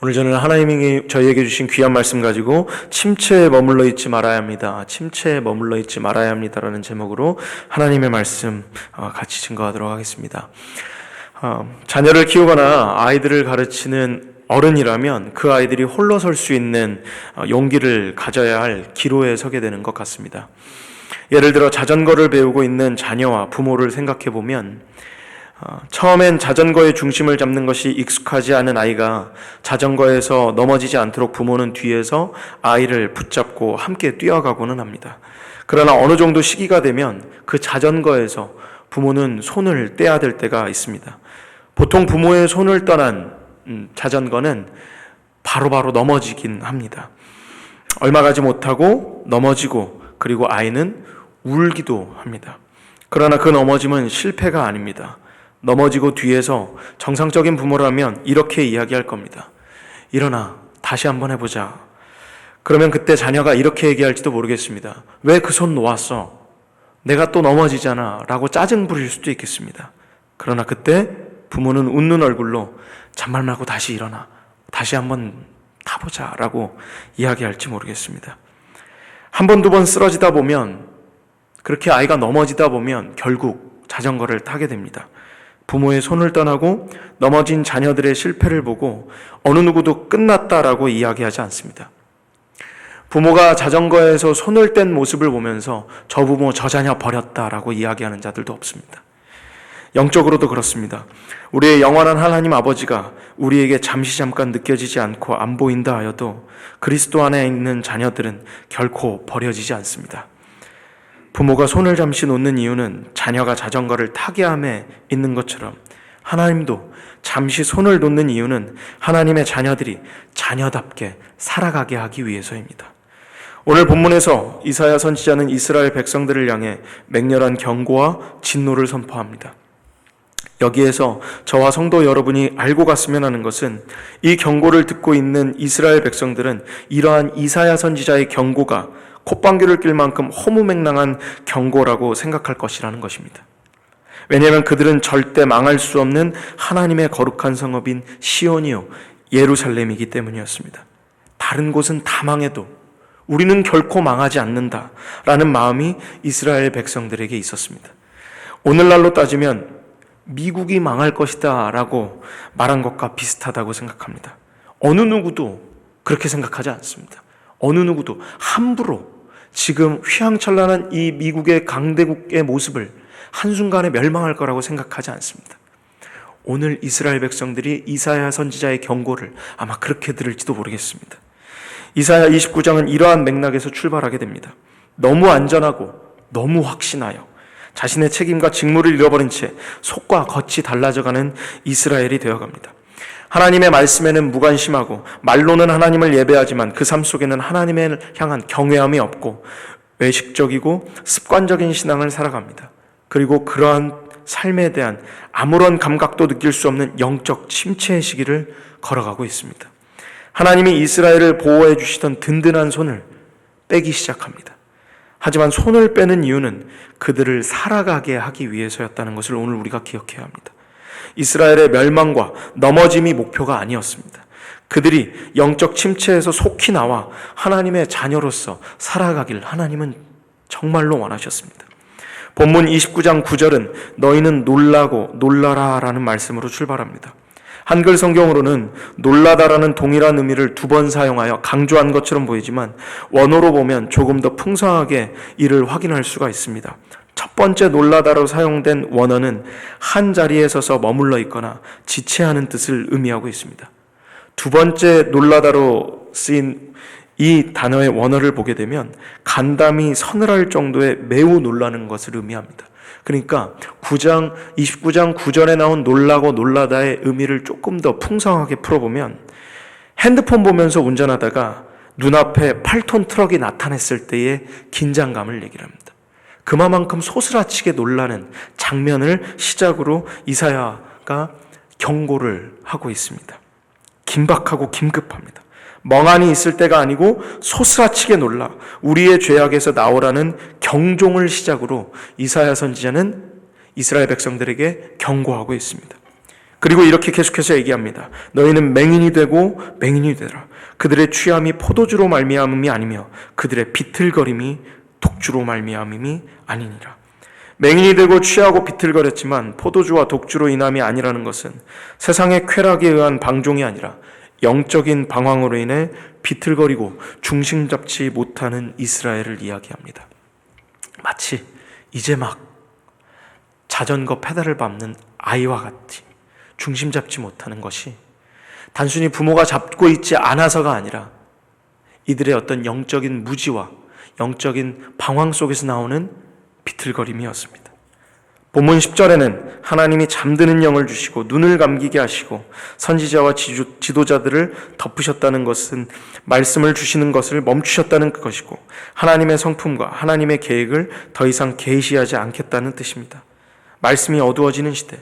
오늘 저는 하나님이 저희에게 주신 귀한 말씀 가지고 침체에 머물러 있지 말아야 합니다. 침체에 머물러 있지 말아야 합니다라는 제목으로 하나님의 말씀 같이 증거하도록 하겠습니다. 자녀를 키우거나 아이들을 가르치는 어른이라면 그 아이들이 홀로 설 수 있는 용기를 가져야 할 기로에 서게 되는 것 같습니다. 예를 들어 자전거를 배우고 있는 자녀와 부모를 생각해 보면 처음엔 자전거의 중심을 잡는 것이 익숙하지 않은 아이가 자전거에서 넘어지지 않도록 부모는 뒤에서 아이를 붙잡고 함께 뛰어가고는 합니다. 그러나 어느 정도 시기가 되면 그 자전거에서 부모는 손을 떼야 될 때가 있습니다. 보통 부모의 손을 떠난 자전거는 바로바로 넘어지긴 합니다. 얼마 가지 못하고 넘어지고 그리고 아이는 울기도 합니다. 그러나 그 넘어짐은 실패가 아닙니다. 넘어지고 뒤에서 정상적인 부모라면 이렇게 이야기할 겁니다. 일어나, 다시 한번 해보자. 그러면 그때 자녀가 이렇게 얘기할지도 모르겠습니다. 왜 그 손 놓았어? 내가 또 넘어지잖아 라고 짜증 부릴 수도 있겠습니다. 그러나 그때 부모는 웃는 얼굴로 잔말 말고 다시 일어나, 다시 한번 타보자 라고 이야기할지 모르겠습니다. 한 번, 두 번 쓰러지다 보면, 그렇게 아이가 넘어지다 보면 결국 자전거를 타게 됩니다. 부모의 손을 떠나고 넘어진 자녀들의 실패를 보고 어느 누구도 끝났다라고 이야기하지 않습니다. 부모가 자전거에서 손을 뗀 모습을 보면서 저 부모 저 자녀 버렸다라고 이야기하는 자들도 없습니다. 영적으로도 그렇습니다. 우리의 영원한 하나님 아버지가 우리에게 잠깐 느껴지지 않고 안 보인다 하여도 그리스도 안에 있는 자녀들은 결코 버려지지 않습니다. 부모가 손을 잠시 놓는 이유는 자녀가 자전거를 타게 함에 있는 것처럼 하나님도 잠시 손을 놓는 이유는 하나님의 자녀들이 자녀답게 살아가게 하기 위해서입니다. 오늘 본문에서 이사야 선지자는 이스라엘 백성들을 향해 맹렬한 경고와 진노를 선포합니다. 여기에서 저와 성도 여러분이 알고 갔으면 하는 것은 이 경고를 듣고 있는 이스라엘 백성들은 이러한 이사야 선지자의 경고가 콧방귀를 낄 만큼 허무맹랑한 경고라고 생각할 것이라는 것입니다. 왜냐하면 그들은 절대 망할 수 없는 하나님의 거룩한 성읍인 시온이요 예루살렘이기 때문이었습니다. 다른 곳은 다 망해도 우리는 결코 망하지 않는다라는 마음이 이스라엘 백성들에게 있었습니다. 오늘날로 따지면 미국이 망할 것이다 라고 말한 것과 비슷하다고 생각합니다. 어느 누구도 그렇게 생각하지 않습니다. 어느 누구도 함부로 지금 휘황찬란한 이 미국의 강대국의 모습을 한순간에 멸망할 거라고 생각하지 않습니다. 오늘 이스라엘 백성들이 이사야 선지자의 경고를 아마 그렇게 들을지도 모르겠습니다. 이사야 29장은 이러한 맥락에서 출발하게 됩니다. 너무 안전하고 너무 확신하여 자신의 책임과 직무를 잃어버린 채 속과 겉이 달라져가는 이스라엘이 되어갑니다. 하나님의 말씀에는 무관심하고 말로는 하나님을 예배하지만 그 삶 속에는 하나님을 향한 경외함이 없고 외식적이고 습관적인 신앙을 살아갑니다. 그리고 그러한 삶에 대한 아무런 감각도 느낄 수 없는 영적 침체의 시기를 걸어가고 있습니다. 하나님이 이스라엘을 보호해 주시던 든든한 손을 빼기 시작합니다. 하지만 손을 빼는 이유는 그들을 살아가게 하기 위해서였다는 것을 오늘 우리가 기억해야 합니다. 이스라엘의 멸망과 넘어짐이 목표가 아니었습니다. 그들이 영적 침체에서 속히 나와 하나님의 자녀로서 살아가길 하나님은 정말로 원하셨습니다. 본문 29장 9절은 너희는 놀라고 놀라라 라는 말씀으로 출발합니다. 한글 성경으로는 놀라다라는 동일한 의미를 두 번 사용하여 강조한 것처럼 보이지만 원어로 보면 조금 더 풍성하게 이를 확인할 수가 있습니다. 첫 번째 놀라다로 사용된 원어는 한 자리에 서서 머물러 있거나 지체하는 뜻을 의미하고 있습니다. 두 번째 놀라다로 쓰인 이 단어의 원어를 보게 되면 간담이 서늘할 정도의 매우 놀라는 것을 의미합니다. 그러니까 29장 9절에 나온 놀라고 놀라다의 의미를 조금 더 풍성하게 풀어보면 핸드폰 보면서 운전하다가 눈앞에 8톤 트럭이 나타났을 때의 긴장감을 얘기를 합니다. 그만큼 소스라치게 놀라는 장면을 시작으로 이사야가 경고를 하고 있습니다. 긴박하고 긴급합니다. 멍하니 있을 때가 아니고 소스라치게 놀라 우리의 죄악에서 나오라는 경종을 시작으로 이사야 선지자는 이스라엘 백성들에게 경고하고 있습니다. 그리고 이렇게 계속해서 얘기합니다. 너희는 맹인이 되고 맹인이 되라. 그들의 취함이 포도주로 말미암음이 아니며 그들의 비틀거림이 독주로 말미암음이 아니니라. 맹인이 되고 취하고 비틀거렸지만 포도주와 독주로 인함이 아니라는 것은 세상의 쾌락에 의한 방종이 아니라 영적인 방황으로 인해 비틀거리고 중심 잡지 못하는 이스라엘을 이야기합니다. 마치 이제 막 자전거 페달을 밟는 아이와 같이 중심 잡지 못하는 것이 단순히 부모가 잡고 있지 않아서가 아니라 이들의 어떤 영적인 무지와 영적인 방황 속에서 나오는 비틀거림이었습니다. 본문 10절에는 하나님이 잠드는 영을 주시고 눈을 감기게 하시고 선지자와 지도자들을 덮으셨다는 것은 말씀을 주시는 것을 멈추셨다는 것이고 하나님의 성품과 하나님의 계획을 더 이상 계시하지 않겠다는 뜻입니다. 말씀이 어두워지는 시대,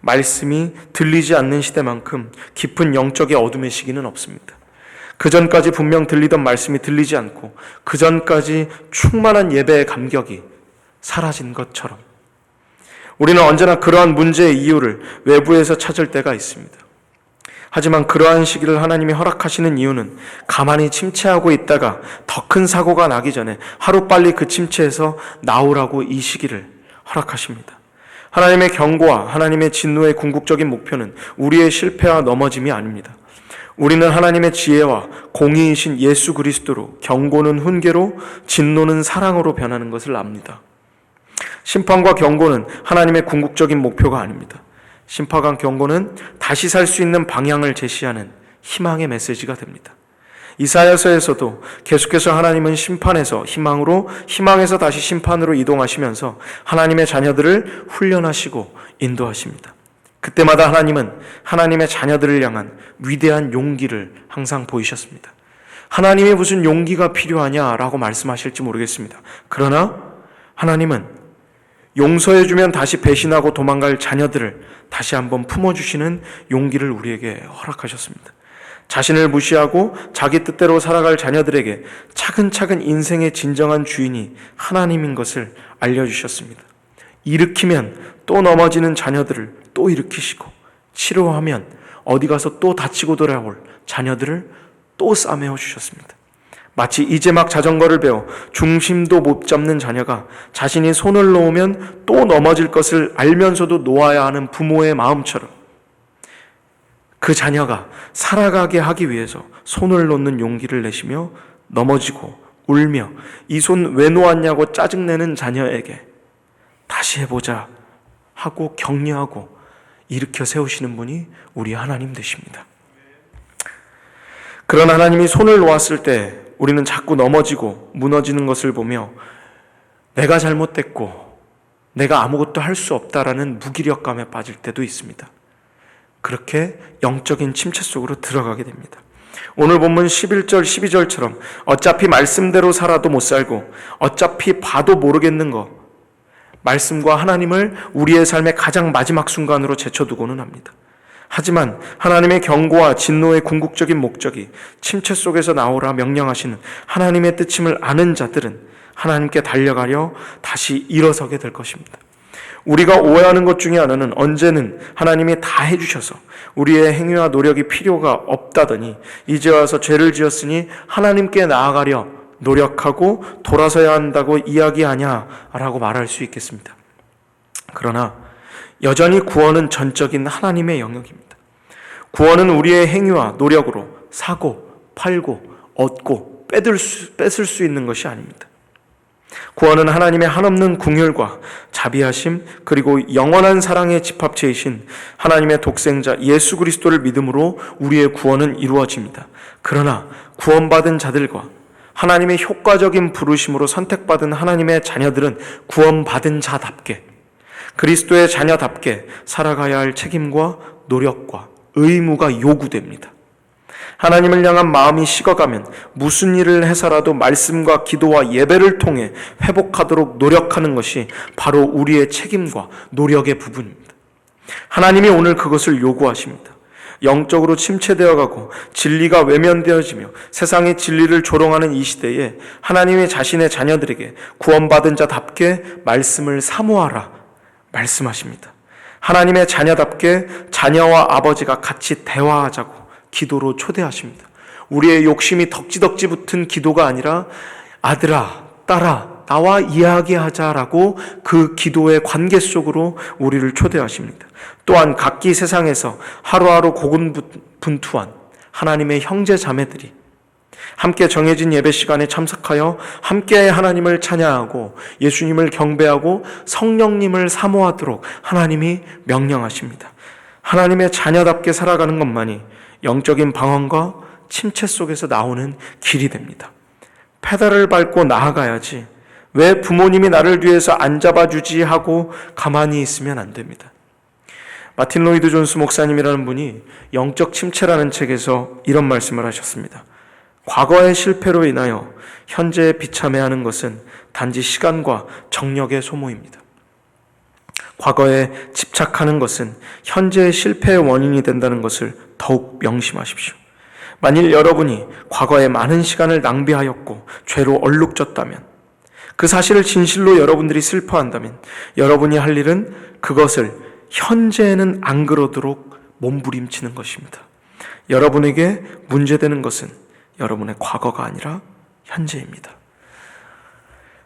말씀이 들리지 않는 시대만큼 깊은 영적의 어둠의 시기는 없습니다. 그전까지 분명 들리던 말씀이 들리지 않고 그전까지 충만한 예배의 감격이 사라진 것처럼 우리는 언제나 그러한 문제의 이유를 외부에서 찾을 때가 있습니다. 하지만 그러한 시기를 하나님이 허락하시는 이유는 가만히 침체하고 있다가 더 큰 사고가 나기 전에 하루빨리 그 침체에서 나오라고 이 시기를 허락하십니다. 하나님의 경고와 하나님의 진노의 궁극적인 목표는 우리의 실패와 넘어짐이 아닙니다. 우리는 하나님의 지혜와 공의이신 예수 그리스도로 경고는 훈계로 진노는 사랑으로 변하는 것을 압니다. 심판과 경고는 하나님의 궁극적인 목표가 아닙니다. 심판과 경고는 다시 살 수 있는 방향을 제시하는 희망의 메시지가 됩니다. 이사야서에서도 계속해서 하나님은 심판에서 희망으로, 희망에서 다시 심판으로 이동하시면서 하나님의 자녀들을 훈련하시고 인도하십니다. 그때마다 하나님은 하나님의 자녀들을 향한 위대한 용기를 항상 보이셨습니다. 하나님이 무슨 용기가 필요하냐라고 말씀하실지 모르겠습니다. 그러나 하나님은 용서해주면 다시 배신하고 도망갈 자녀들을 다시 한번 품어주시는 용기를 우리에게 허락하셨습니다. 자신을 무시하고 자기 뜻대로 살아갈 자녀들에게 차근차근 인생의 진정한 주인이 하나님인 것을 알려주셨습니다. 일으키면 또 넘어지는 자녀들을 또 일으키시고 치료하면 어디 가서 또 다치고 돌아올 자녀들을 또 싸매어 주셨습니다. 마치 이제 막 자전거를 배워 중심도 못 잡는 자녀가 자신이 손을 놓으면 또 넘어질 것을 알면서도 놓아야 하는 부모의 마음처럼 그 자녀가 살아가게 하기 위해서 손을 놓는 용기를 내시며 넘어지고 울며 이 손 왜 놓았냐고 짜증내는 자녀에게 다시 해보자 하고 격려하고 일으켜 세우시는 분이 우리 하나님 되십니다. 그런 하나님이 손을 놓았을 때 우리는 자꾸 넘어지고 무너지는 것을 보며 내가 잘못됐고 내가 아무것도 할 수 없다라는 무기력감에 빠질 때도 있습니다. 그렇게 영적인 침체 속으로 들어가게 됩니다. 오늘 본문 11절, 12절처럼 어차피 말씀대로 살아도 못 살고 어차피 봐도 모르겠는 것, 말씀과 하나님을 우리의 삶의 가장 마지막 순간으로 제쳐두고는 합니다. 하지만 하나님의 경고와 진노의 궁극적인 목적이 침체 속에서 나오라 명령하시는 하나님의 뜻임을 아는 자들은 하나님께 달려가려 다시 일어서게 될 것입니다. 우리가 오해하는 것 중에 하나는 언제는 하나님이 다 해주셔서 우리의 행위와 노력이 필요가 없다더니 이제 와서 죄를 지었으니 하나님께 나아가려 노력하고 돌아서야 한다고 이야기하냐라고 말할 수 있겠습니다. 그러나 여전히 구원은 전적인 하나님의 영역입니다. 구원은 우리의 행위와 노력으로 사고, 팔고, 얻고, 뺏을 수 있는 것이 아닙니다. 구원은 하나님의 한없는 긍휼과 자비하심 그리고 영원한 사랑의 집합체이신 하나님의 독생자 예수 그리스도를 믿음으로 우리의 구원은 이루어집니다. 그러나 구원받은 자들과 하나님의 효과적인 부르심으로 선택받은 하나님의 자녀들은 구원받은 자답게 그리스도의 자녀답게 살아가야 할 책임과 노력과 의무가 요구됩니다. 하나님을 향한 마음이 식어가면 무슨 일을 해서라도 말씀과 기도와 예배를 통해 회복하도록 노력하는 것이 바로 우리의 책임과 노력의 부분입니다. 하나님이 오늘 그것을 요구하십니다. 영적으로 침체되어가고 진리가 외면되어지며 세상의 진리를 조롱하는 이 시대에 하나님의 자신의 자녀들에게 구원받은 자답게 말씀을 사모하라 말씀하십니다. 하나님의 자녀답게 자녀와 아버지가 같이 대화하자고 기도로 초대하십니다. 우리의 욕심이 덕지덕지 붙은 기도가 아니라 아들아, 딸아, 나와 이야기하자라고 그 기도의 관계 속으로 우리를 초대하십니다. 또한 각기 세상에서 하루하루 고군분투한 하나님의 형제 자매들이 함께 정해진 예배 시간에 참석하여 함께 하나님을 찬양하고 예수님을 경배하고 성령님을 사모하도록 하나님이 명령하십니다. 하나님의 자녀답게 살아가는 것만이 영적인 방황과 침체 속에서 나오는 길이 됩니다. 페달을 밟고 나아가야지 왜 부모님이 나를 위해서 안 잡아주지 하고 가만히 있으면 안 됩니다. 마틴 로이드 존스 목사님이라는 분이 영적 침체라는 책에서 이런 말씀을 하셨습니다. 과거의 실패로 인하여 현재에 비참해하는 것은 단지 시간과 정력의 소모입니다. 과거에 집착하는 것은 현재의 실패의 원인이 된다는 것을 더욱 명심하십시오. 만일 여러분이 과거에 많은 시간을 낭비하였고 죄로 얼룩졌다면, 그 사실을 진실로 여러분들이 슬퍼한다면 여러분이 할 일은 그것을 현재에는 안 그러도록 몸부림치는 것입니다. 여러분에게 문제되는 것은 여러분의 과거가 아니라 현재입니다.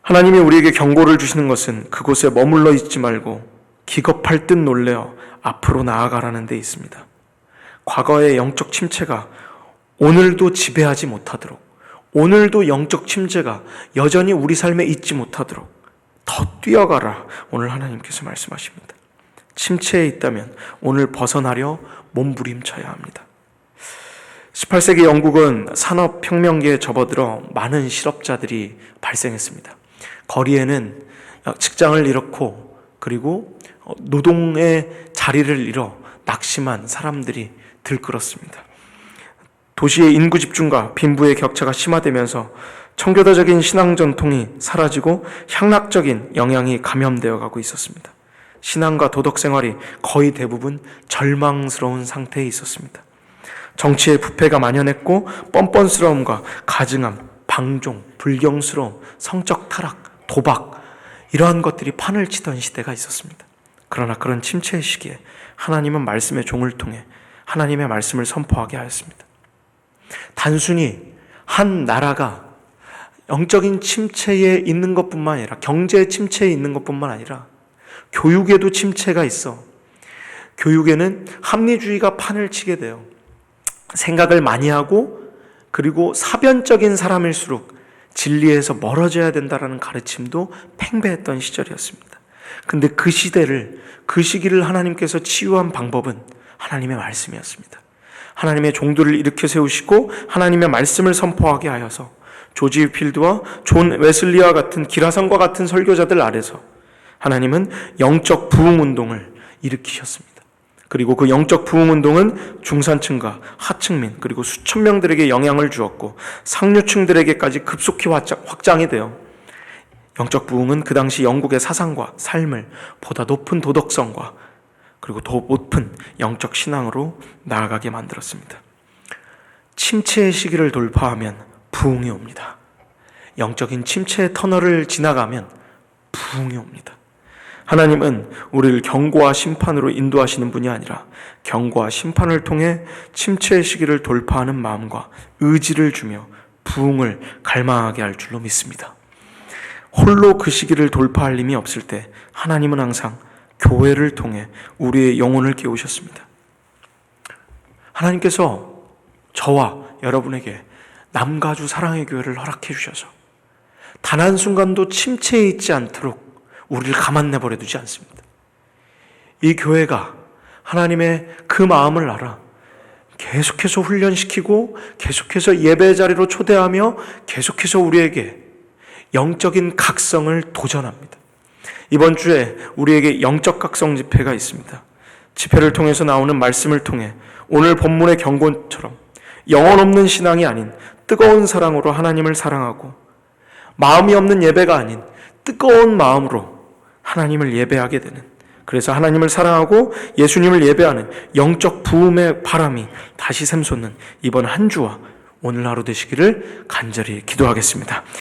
하나님이 우리에게 경고를 주시는 것은 그곳에 머물러 있지 말고 기겁할 듯 놀래어 앞으로 나아가라는 데 있습니다. 과거의 영적 침체가 오늘도 지배하지 못하도록, 오늘도 영적 침체가 여전히 우리 삶에 있지 못하도록 더 뛰어가라, 오늘 하나님께서 말씀하십니다. 침체에 있다면 오늘 벗어나려 몸부림쳐야 합니다. 18세기 영국은 산업혁명기에 접어들어 많은 실업자들이 발생했습니다. 거리에는 직장을 잃었고 그리고 노동의 자리를 잃어 낙심한 사람들이 들끓었습니다. 도시의 인구 집중과 빈부의 격차가 심화되면서 청교도적인 신앙 전통이 사라지고 향락적인 영향이 감염되어 가고 있었습니다. 신앙과 도덕 생활이 거의 대부분 절망스러운 상태에 있었습니다. 정치의 부패가 만연했고 뻔뻔스러움과 가증함, 방종, 불경스러움, 성적 타락, 도박, 이러한 것들이 판을 치던 시대가 있었습니다. 그러나 그런 침체의 시기에 하나님은 말씀의 종을 통해 하나님의 말씀을 선포하게 하였습니다. 단순히 한 나라가 영적인 침체에 있는 것뿐만 아니라, 경제 침체에 있는 것뿐만 아니라 교육에도 침체가 있어. 교육에는 합리주의가 판을 치게 돼요. 생각을 많이 하고 그리고 사변적인 사람일수록 진리에서 멀어져야 된다는 가르침도 팽배했던 시절이었습니다. 근데 그 시기를 하나님께서 치유한 방법은 하나님의 말씀이었습니다. 하나님의 종들을 일으켜 세우시고 하나님의 말씀을 선포하게 하여서 조지 필드와 존 웨슬리와 같은 기라성과 같은 설교자들 아래서 하나님은 영적 부흥운동을 일으키셨습니다. 그리고 그 영적 부흥운동은 중산층과 하층민 그리고 수천 명들에게 영향을 주었고 상류층들에게까지 급속히 확장이 되어 영적 부흥은 그 당시 영국의 사상과 삶을 보다 높은 도덕성과 그리고 더 높은 영적 신앙으로 나아가게 만들었습니다. 침체의 시기를 돌파하면 부흥이 옵니다. 영적인 침체의 터널을 지나가면 부흥이 옵니다. 하나님은 우리를 경고와 심판으로 인도하시는 분이 아니라 경고와 심판을 통해 침체의 시기를 돌파하는 마음과 의지를 주며 부흥을 갈망하게 할 줄로 믿습니다. 홀로 그 시기를 돌파할 힘이 없을 때 하나님은 항상 교회를 통해 우리의 영혼을 깨우셨습니다. 하나님께서 저와 여러분에게 남가주 사랑의 교회를 허락해 주셔서 단 한순간도 침체에 있지 않도록 우리를 가만 내버려 두지 않습니다. 이 교회가 하나님의 그 마음을 알아 계속해서 훈련시키고 계속해서 예배 자리로 초대하며 계속해서 우리에게 영적인 각성을 도전합니다. 이번 주에 우리에게 영적 각성 집회가 있습니다. 집회를 통해서 나오는 말씀을 통해 오늘 본문의 경고처럼 영혼 없는 신앙이 아닌 뜨거운 사랑으로 하나님을 사랑하고 마음이 없는 예배가 아닌 뜨거운 마음으로 하나님을 예배하게 되는, 그래서 하나님을 사랑하고 예수님을 예배하는 영적 부흥의 바람이 다시 샘솟는 이번 한 주와 오늘 하루 되시기를 간절히 기도하겠습니다.